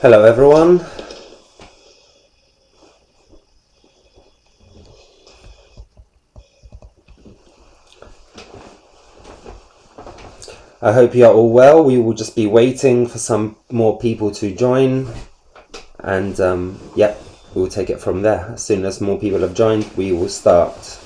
Hello everyone. I hope you are all well. We will just be waiting for some more people to join, and yep, we will take it from there. As soon as more people have joined, we will start.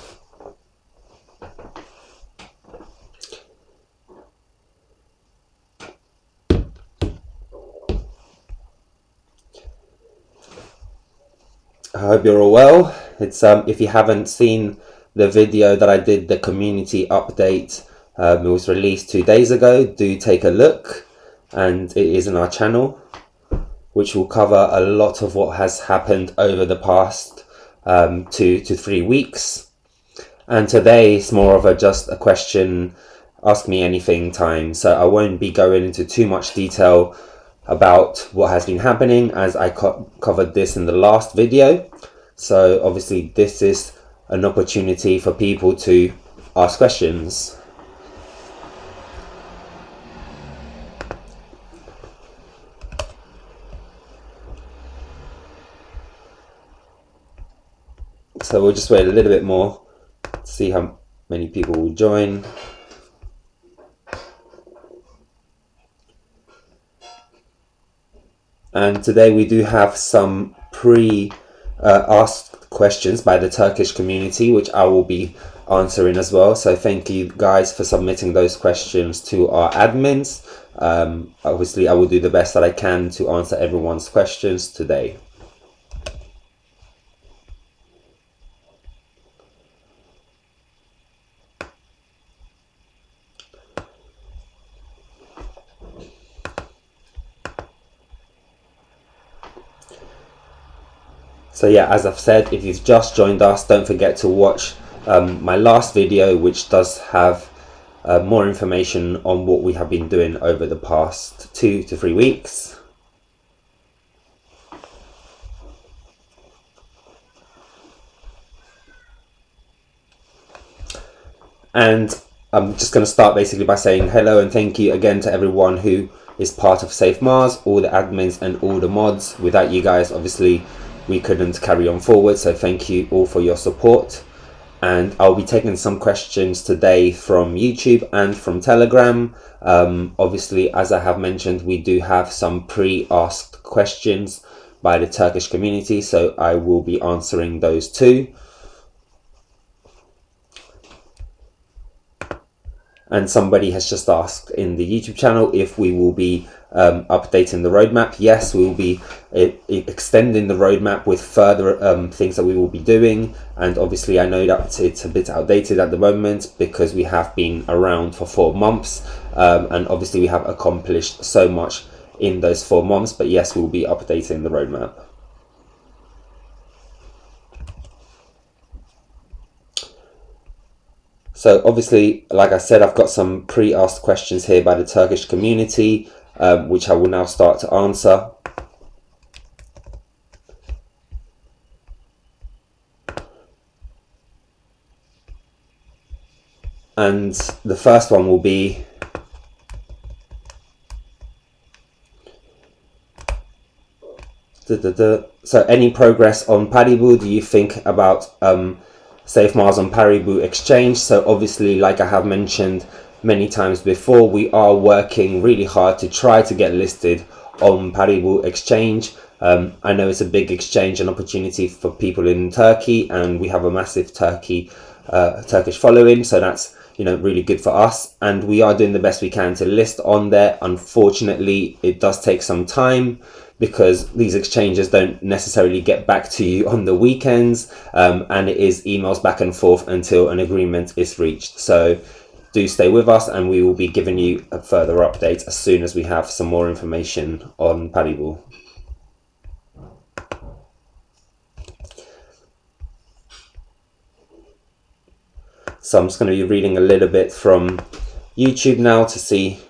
I hope you're all well. It's if you haven't seen the video that I did, the community update, it was released 2 days ago. Do take a look, and it is on our channel, which will cover a lot of what has happened over the past 2 to 3 weeks. And today is more of just a question, ask me anything time. So I won't be going into too much detail about what has been happening, as I covered this in the last video. So obviously this is an opportunity for people to ask questions. So we'll just wait a little bit more to see how many people will join. And today we do have some asked questions by the Turkish community, which I will be answering as well. So thank you guys for submitting those questions to our admins. Obviously I will do the best that I can to answer everyone's questions today. So yeah, as I've said, if you've just joined us, don't forget to watch my last video, which does have more information on what we have been doing over the past 2 to 3 weeks. And I'm just going to start basically by saying hello and thank you again to everyone who is part of SafeMars, all the admins and all the mods. Without you guys, obviously, we couldn't carry on forward, so thank you all for your support. And I'll be taking some questions today from YouTube and from Telegram. Obviously, as I have mentioned, we do have some pre-asked questions by the Turkish community, so I will be answering those too. And somebody has just asked in the YouTube channel if we will be updating the roadmap. Yes, we will be extending the roadmap with further things that we will be doing. And obviously I know that it's a bit outdated at the moment because we have been around for 4 months. And obviously we have accomplished so much in those 4 months. But yes, we will be updating the roadmap. So obviously, like I said, I've got some pre-asked questions here by the Turkish community, which I will now start to answer. And the first one will be, so any progress on Paribu? Do you think about SafeMars on Paribu exchange? So obviously, like I have mentioned many times before, we are working really hard to try to get listed on Paribu exchange. I know it's a big exchange and opportunity for people in Turkey, and we have a massive Turkish following, so that's really good for us, and we are doing the best we can to list on there. Unfortunately, it does take some time because these exchanges don't necessarily get back to you on the weekends, and it is emails back and forth until an agreement is reached. So do stay with us, and we will be giving you a further update as soon as we have some more information on Paribu. So I'm just going to be reading a little bit from YouTube now to see.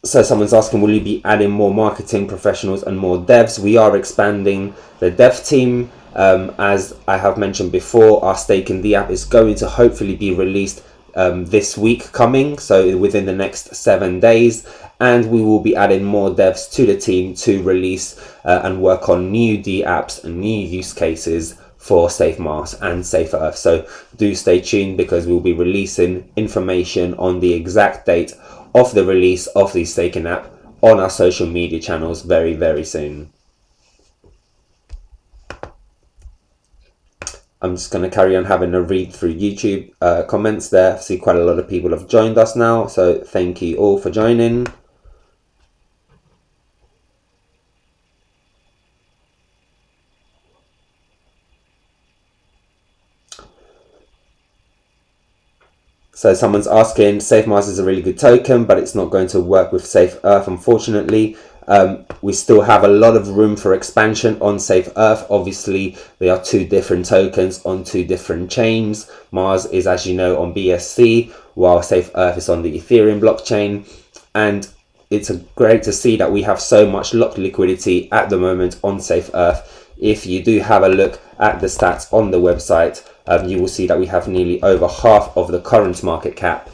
So someone's asking, will you be adding more marketing professionals and more devs? We are expanding the dev team. As I have mentioned before, our stake in the app is going to hopefully be released this week coming, so within the next 7 days, and we will be adding more devs to the team to release and work on new D apps and new use cases for SafeMars and SafeEarth. So do stay tuned, because we'll be releasing information on the exact date of the release of the staking app on our social media channels very, very soon. I'm just going to carry on having a read through YouTube comments there. I see quite a lot of people have joined us now, so thank you all for joining. So someone's asking, SafeMars is a really good token, but it's not going to work with SafeEarth, unfortunately. We still have a lot of room for expansion on SafeEarth. Obviously, they are two different tokens on two different chains. Mars is, as you know, on BSC, while SafeEarth is on the Ethereum blockchain. And it's great to see that we have so much locked liquidity at the moment on SafeEarth. If you do have a look at the stats on the website, you will see that we have nearly over half of the current market cap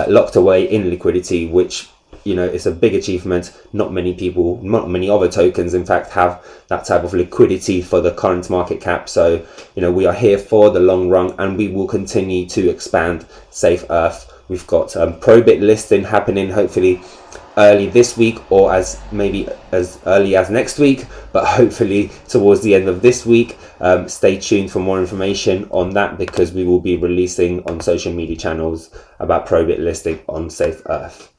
locked away in liquidity, which, you know, is a big achievement. Not many people, not many other tokens, in fact, have that type of liquidity for the current market cap. So, you know, we are here for the long run, and we will continue to expand SafeEarth. We've got Probit listing happening hopefully early this week, or maybe as early as next week, but hopefully towards the end of this week. Stay tuned for more information on that, because we will be releasing on social media channels about Probit listing on SafeEarth.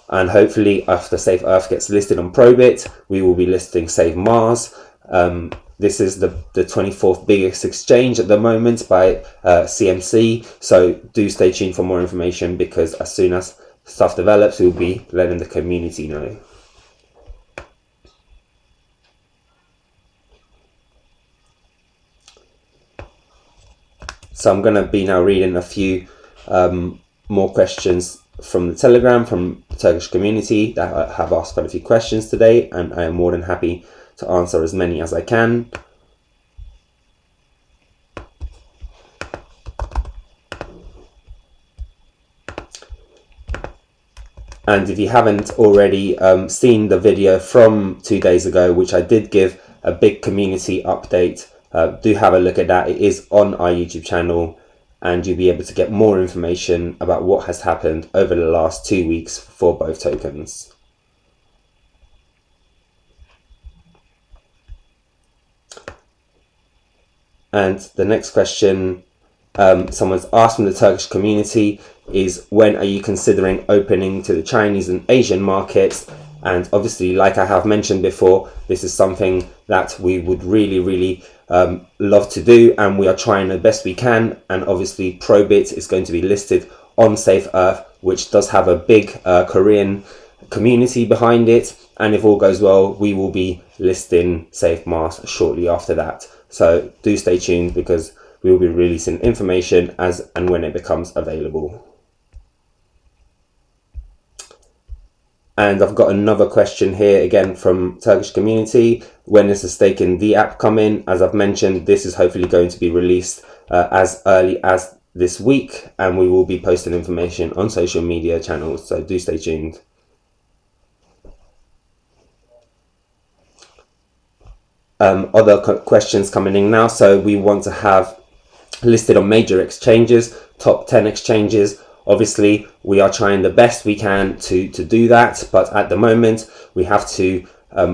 And hopefully after SafeEarth gets listed on Probit, we will be listing SafeMars. This is the 24th biggest exchange at the moment by CMC, so do stay tuned for more information, because as soon as stuff develops, we'll be letting the community know. So I'm going to be now reading a few more questions from the Telegram, from the Turkish community that have asked quite a few questions today, and I am more than happy to answer as many as I can. And if you haven't already seen the video from 2 days ago, which I did give a big community update, do have a look at that. It is on our YouTube channel, and you'll be able to get more information about what has happened over the last 2 weeks for both tokens. And the next question someone's asked from the Turkish community is, when are you considering opening to the Chinese and Asian markets? And obviously, like I have mentioned before, this is something that we would really love to do, and we are trying the best we can. And obviously Probit is going to be listed on SafeEarth, which does have a big Korean community behind it, and if all goes well, we will be listing SafeMars shortly after that. So do stay tuned, because we will be releasing information as and when it becomes available. And I've got another question here again from Turkish community. When is the staking V app coming? As I've mentioned, this is hopefully going to be released as early as this week, and we will be posting information on social media channels, so do stay tuned. Other questions coming in now. So we want to have listed on major exchanges, top 10 exchanges. Obviously, we are trying the best we can to do that, but at the moment we have to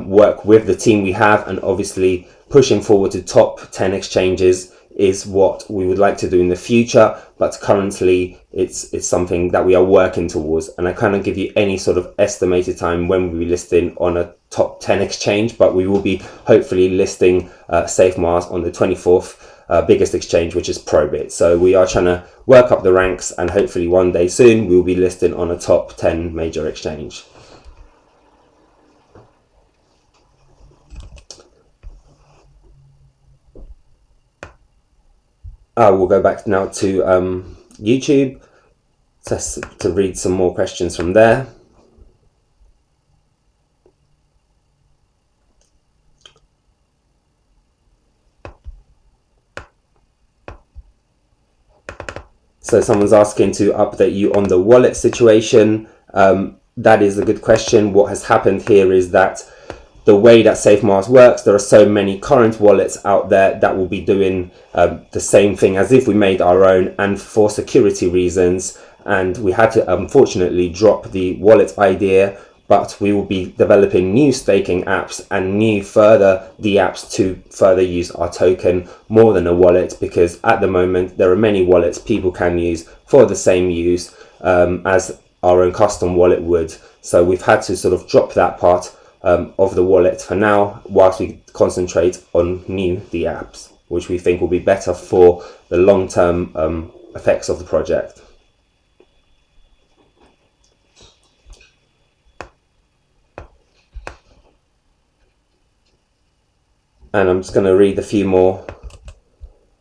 work with the team we have, and obviously pushing forward to top 10 exchanges is what we would like to do in the future, but currently it's something that we are working towards, and I can't give you any sort of estimated time when we'll be listing on a top 10 exchange, but we will be hopefully listing SafeMars on the 24th biggest exchange, which is Probit. So we are trying to work up the ranks, and hopefully one day soon we will be listing on a top 10 major exchange. I will go back now to YouTube to read some more questions from there. So someone's asking to update you on the wallet situation. That is a good question. What has happened here is that the way that SafeMars works, there are so many current wallets out there that will be doing the same thing as if we made our own, and for security reasons. And we had to unfortunately drop the wallet idea, but we will be developing new staking apps and new further apps to further use our token more than a wallet, because at the moment there are many wallets people can use for the same use as our own custom wallet would. So we've had to sort of drop that part of the wallet for now, whilst we concentrate on the apps, which we think will be better for the long-term effects of the project. And I'm just going to read a few more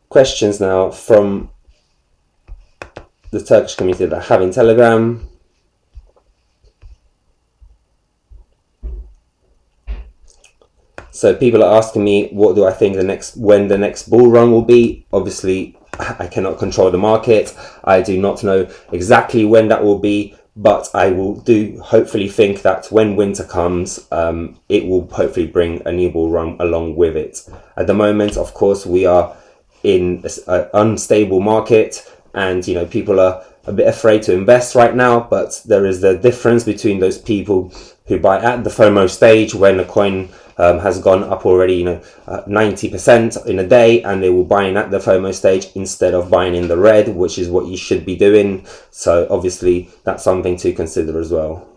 questions now from the Turkish community that I have in Telegram. So people are asking me, what do I think when the next bull run will be? Obviously, I cannot control the market. I do not know exactly when that will be, but I will hopefully think that when winter comes, it will hopefully bring a new bull run along with it. At the moment, of course, we are in an unstable market, and people are a bit afraid to invest right now, but there is the difference between those people who buy at the FOMO stage when a coin has gone up already 90% in a day, and they will buy in at the FOMO stage instead of buying in the red, which is what you should be doing. So obviously that's something to consider as well.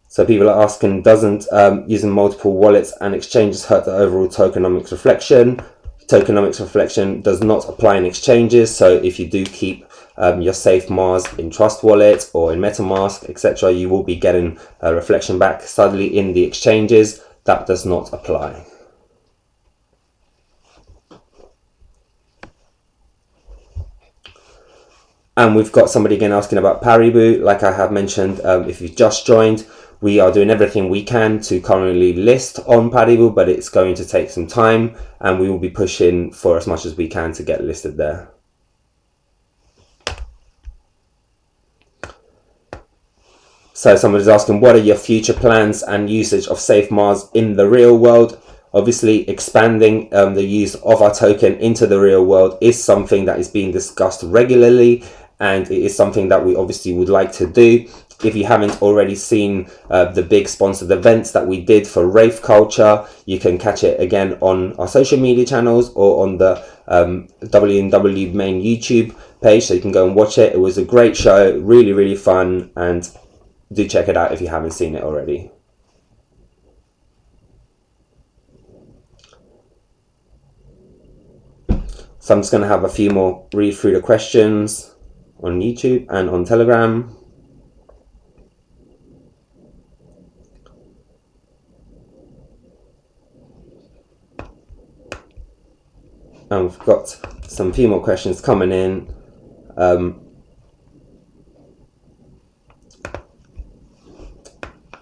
So people are asking, doesn't using multiple wallets and exchanges hurt the overall tokenomics reflection? Tokenomics reflection does not apply in exchanges. So if you do keep your SafeMars in Trust Wallet or in MetaMask, etc., you will be getting a reflection back. Sadly, in the exchanges, that does not apply. And we've got somebody again asking about Paribu. Like I have mentioned, if you've just joined, we are doing everything we can to currently list on Paribu, but it's going to take some time, and we will be pushing for as much as we can to get listed there. So somebody's asking, what are your future plans and usage of SafeMars in the real world? Obviously, expanding the use of our token into the real world is something that is being discussed regularly, and it is something that we obviously would like to do. If you haven't already seen the big sponsored events that we did for Rave Culture, you can catch it again on our social media channels or on the WNW main YouTube page, so you can go and watch it. It was a great show, really, really fun, and do check it out if you haven't seen it already. So I'm just going to have a few more read through the questions on YouTube and on Telegram. And we've got some few more questions coming in.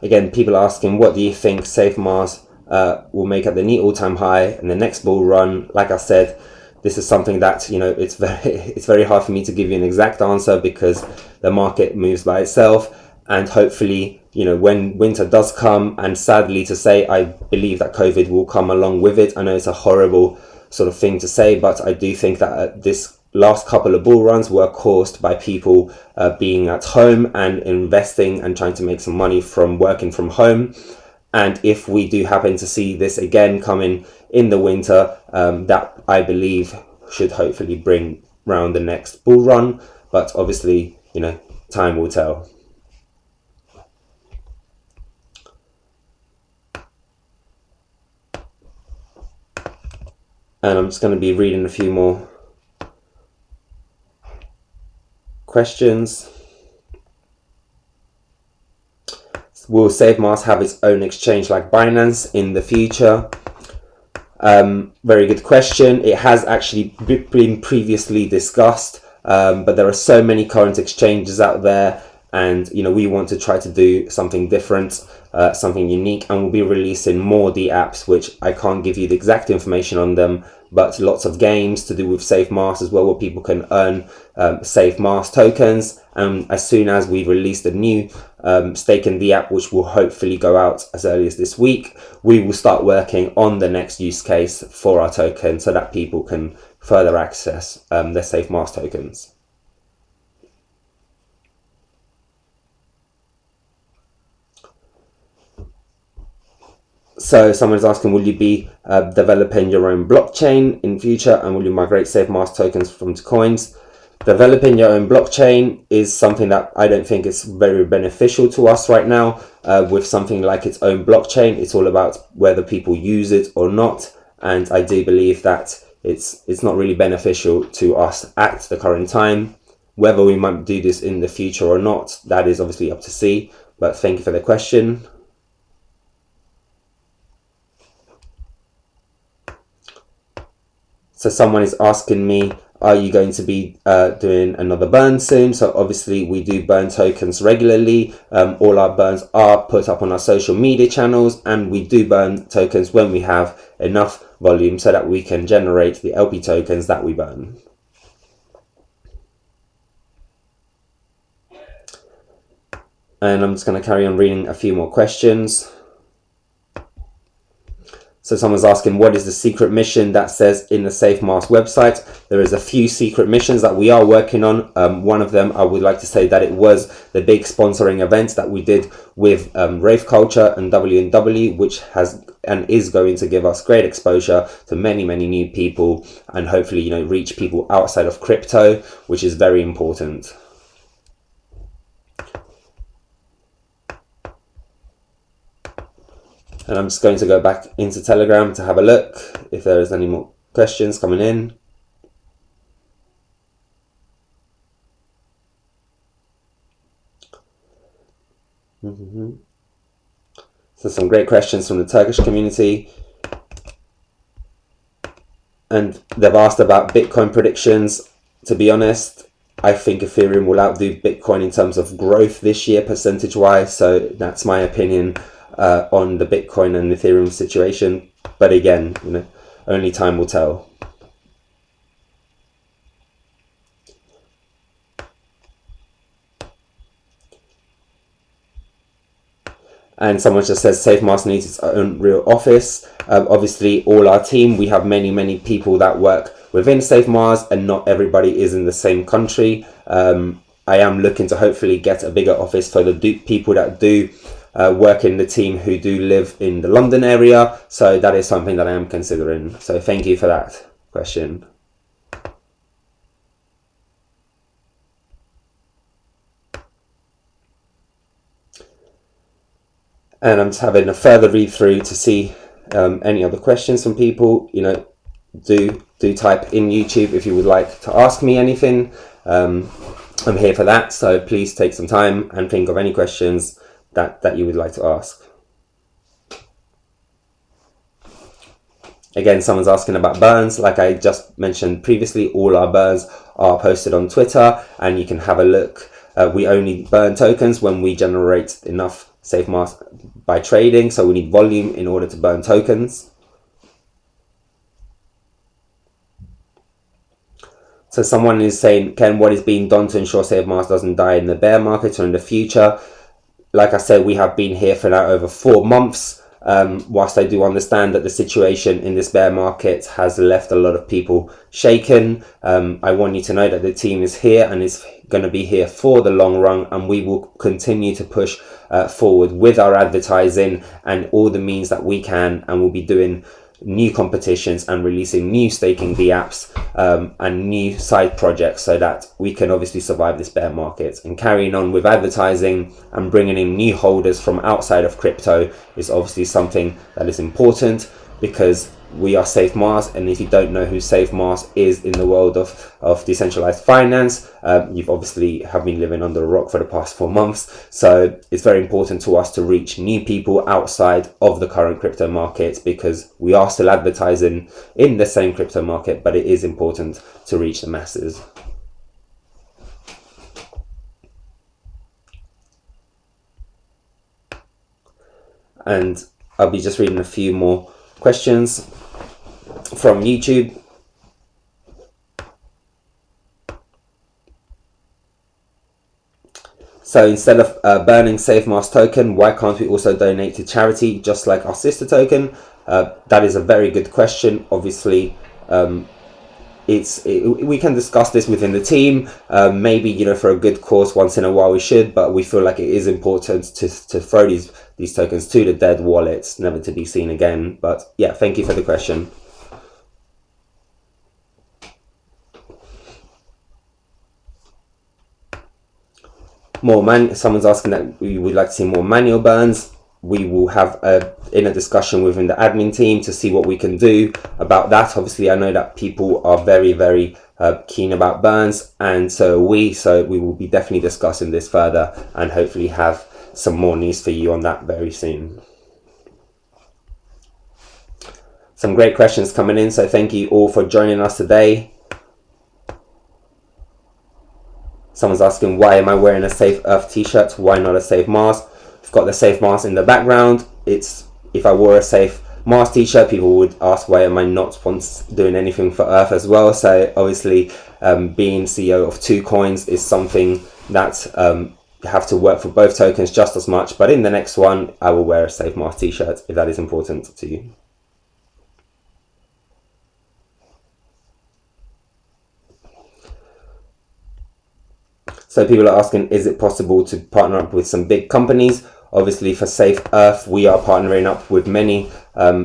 Again, people are asking, what do you think SafeMars will make at the new all-time high and the next bull run? Like I said, this is something that, it's very hard for me to give you an exact answer, because the market moves by itself, and hopefully, when winter does come, and sadly to say, I believe that COVID will come along with it. I know it's a horrible sort of thing to say, but I do think that this last couple of bull runs were caused by people being at home and investing and trying to make some money from working from home. And if we do happen to see this again coming in the winter, that I believe should hopefully bring round the next bull run. But obviously, time will tell. And I'm just going to be reading a few more questions. Will SafeMars have its own exchange like Binance in the future? Very good question. It has actually been previously discussed, but there are so many current exchanges out there, and we want to try to do something different, something unique, and we'll be releasing more D apps, which I can't give you the exact information on them, but lots of games to do with SafeMars as well, where people can earn SafeMars tokens. And as soon as we release the new stake in the app, which will hopefully go out as early as this week, we will start working on the next use case for our token so that people can further access their SafeMars tokens. So someone's asking, will you be developing your own blockchain in future, and will you migrate SafeMars tokens from coins? Developing your own blockchain is something that I don't think is very beneficial to us right now. With something like its own blockchain, it's all about whether people use it or not, and I do believe that it's not really beneficial to us at the current time. Whether we might do this in the future or not, that is obviously up to see, but thank you for the question. So someone is asking me, are you going to be doing another burn soon? So obviously we do burn tokens regularly. All our burns are put up on our social media channels, and we do burn tokens when we have enough volume so that we can generate the LP tokens that we burn. And I'm just going to carry on reading a few more questions. So someone's asking, what is the secret mission that says in the SafeMars website? There is a few secret missions that we are working on. One of them, I would like to say that it was the big sponsoring event that we did with Rave Culture and W&W, which has and is going to give us great exposure to many new people, and hopefully reach people outside of crypto, which is very important. And I'm just going to go back into Telegram to have a look if there is any more questions coming in. So some great questions from the Turkish community. And they've asked about Bitcoin predictions. To be honest, I think Ethereum will outdo Bitcoin in terms of growth this year, percentage-wise. So that's my opinion on the Bitcoin and Ethereum situation, but again, only time will tell. And someone just says SafeMars needs its own real office. Obviously, all our team, we have many people that work within SafeMars, and not everybody is in the same country. I am looking to hopefully get a bigger office for the people that do work in the team who do live in the London area. So that is something that I am considering. So thank you for that question. And I'm just having a further read through to see any other questions from people. Do type in YouTube if you would like to ask me anything. I'm here for that. So please take some time and think of any questions that you would like to ask. Again, someone's asking about burns. Like I just mentioned previously, all our burns are posted on Twitter, and you can have a look. We only burn tokens when we generate enough SafeMars by trading, so we need volume in order to burn tokens. So someone is saying, Ken, what is being done to ensure SafeMars doesn't die in the bear market or in the future? Like I said, we have been here for now over 4 months. Whilst I do understand that the situation in this bear market has left a lot of people shaken, I want you to know that the team is here and is going to be here for the long run, and we will continue to push forward with our advertising and all the means that we can, and we'll be doing new competitions and releasing new staking V apps and new side projects so that we can obviously survive this bear market. And carrying on with advertising and bringing in new holders from outside of crypto is obviously something that is important, because we are SafeMars, and if you don't know who SafeMars is in the world of decentralized finance, you've obviously have been living under a rock for the past 4 months. So it's very important to us to reach new people outside of the current crypto market, because we are still advertising in the same crypto market, but it is important to reach the masses. And I'll be just reading a few more questions from YouTube. So instead of burning SafeMars token, why can't we also donate to charity just like our sister token? That is a very good question. Obviously, we can discuss this within the team. Maybe, for a good cause once in a while we should, but we feel like it is important to throw these tokens to the dead wallets, never to be seen again. But yeah, thank you for the question. Someone's asking that we would like to see more manual burns. We will have a discussion within the admin team to see what we can do about that. Obviously, I know that people are very, very keen about burns, and so we will be definitely discussing this further and hopefully have some more news for you on that very soon. Some great questions coming in, so thank you all for joining us today. Someone's asking, why am I wearing a SafeEarth t-shirt? Why not a SafeMars? I've got the SafeMars in the background. If I wore a SafeMars t-shirt, people would ask, why am I not doing anything for Earth as well? So obviously, being CEO of 2 coins is something that you have to work for both tokens just as much. But in the next one, I will wear a SafeMars t-shirt if that is important to you. So people are asking, is it possible to partner up with some big companies? Obviously, for SafeEarth, we are partnering up with many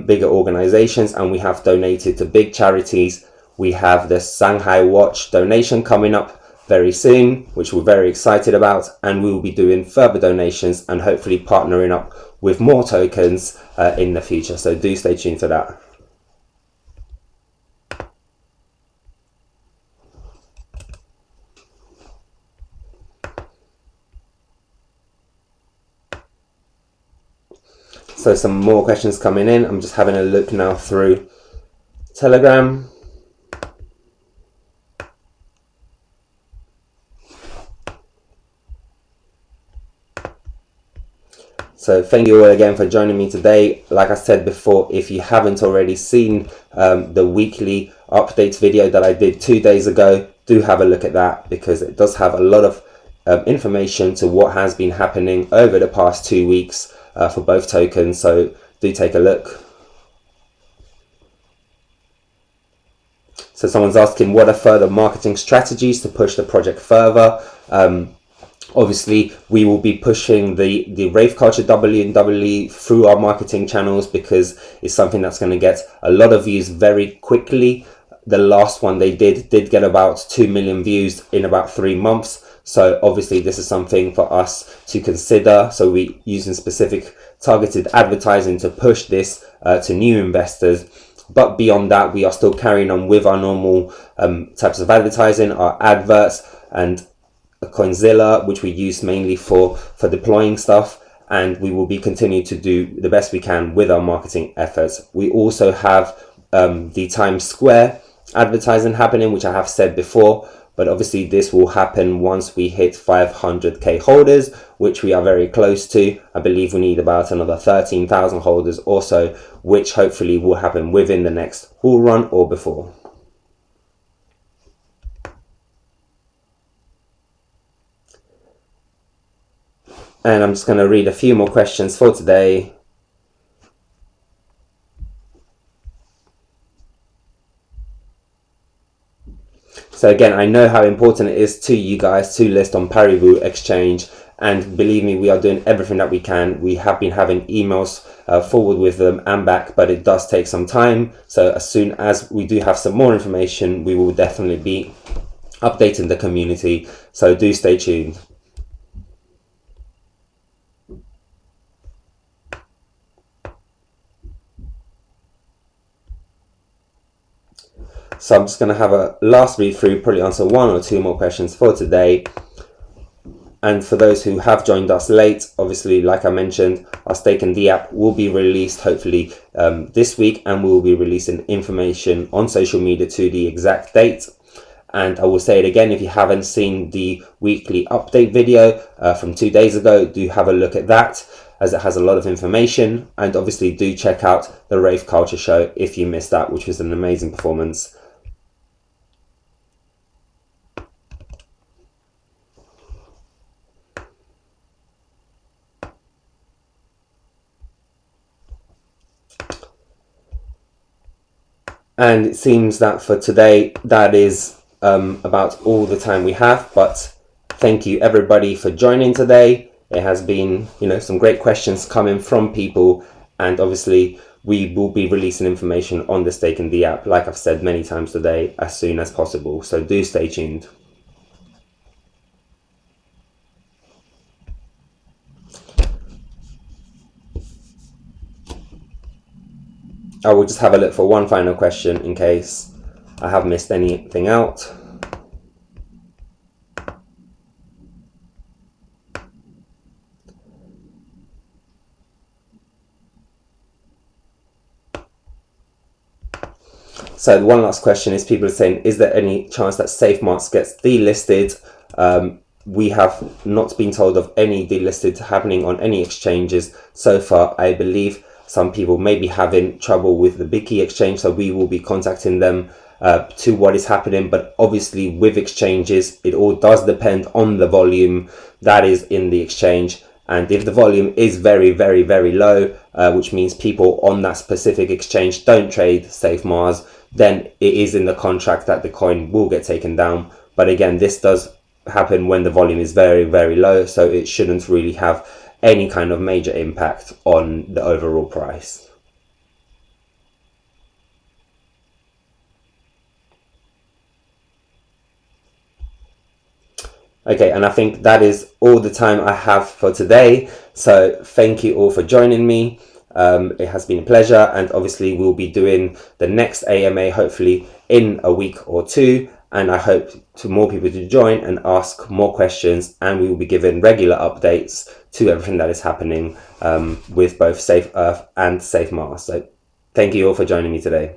bigger organizations, and we have donated to big charities. We have the Shanghai Watch donation coming up very soon, which we're very excited about, and we will be doing further donations and hopefully partnering up with more tokens in the future. So do stay tuned for that. So some more questions coming in. I'm just having a look now through Telegram. So thank you all again for joining me today. Like I said before, if you haven't already seen the weekly updates video that I did 2 days ago, do have a look at that, because it does have a lot of information to what has been happening over the past 2 weeks for both tokens. So do take a look. So someone's asking, what are further marketing strategies to push the project further? Obviously, we will be pushing the rave culture WW through our marketing channels, because it's something that's going to get a lot of views very quickly. The last one they did get about 2 million views in about 3 months. So obviously this is something for us to consider. So we're using specific targeted advertising to push this to new investors. But beyond that, we are still carrying on with our normal types of advertising, our adverts, and Coinzilla, which we use mainly for deploying stuff. And we will be continuing to do the best we can with our marketing efforts. We also have the Times Square advertising happening, which I have said before, but obviously this will happen once we hit 500k holders, which we are very close to. I believe we need about another 13,000 holders or so, which hopefully will happen within the next bull run or before. And I'm just going to read a few more questions for today. So again, I know how important it is to you guys to list on Paribu Exchange, and believe me, we are doing everything that we can. We have been having emails forward with them and back, but it does take some time. So as soon as we do have some more information, we will definitely be updating the community. So do stay tuned. So I'm just going to have a last read through, probably answer 1 or 2 more questions for today. And for those who have joined us late, obviously, like I mentioned, our Stake and D app will be released hopefully this week, and we will be releasing information on social media to the exact date. And I will say it again, if you haven't seen the weekly update video from 2 days ago, do have a look at that. as it has a lot of information. And obviously do check out the Rave Culture show if you missed that, which was an amazing performance. And it seems that for today, that is about all the time we have. But thank you everybody for joining today. It has been, some great questions coming from people, and obviously we will be releasing information on the stake in the app, like I've said many times today, as soon as possible. So do stay tuned. I will just have a look for one final question in case I have missed anything out. So the one last question is, people are saying, is there any chance that SafeMars gets delisted? We have not been told of any delisted happening on any exchanges so far. I believe some people may be having trouble with the Big Key exchange, so we will be contacting them to what is happening. But obviously with exchanges, it all does depend on the volume that is in the exchange. And if the volume is very, very, very low, which means people on that specific exchange don't trade SafeMars, then it is in the contract that the coin will get taken down. But again, this does happen when the volume is very, very low, so it shouldn't really have any kind of major impact on the overall price. Okay, and I think that is all the time I have for today. So thank you all for joining me. It has been a pleasure, and obviously we'll be doing the next AMA hopefully in a week or two, and I hope to more people to join and ask more questions, and we will be giving regular updates to everything that is happening with both SafeEarth and SafeMars. So thank you all for joining me today.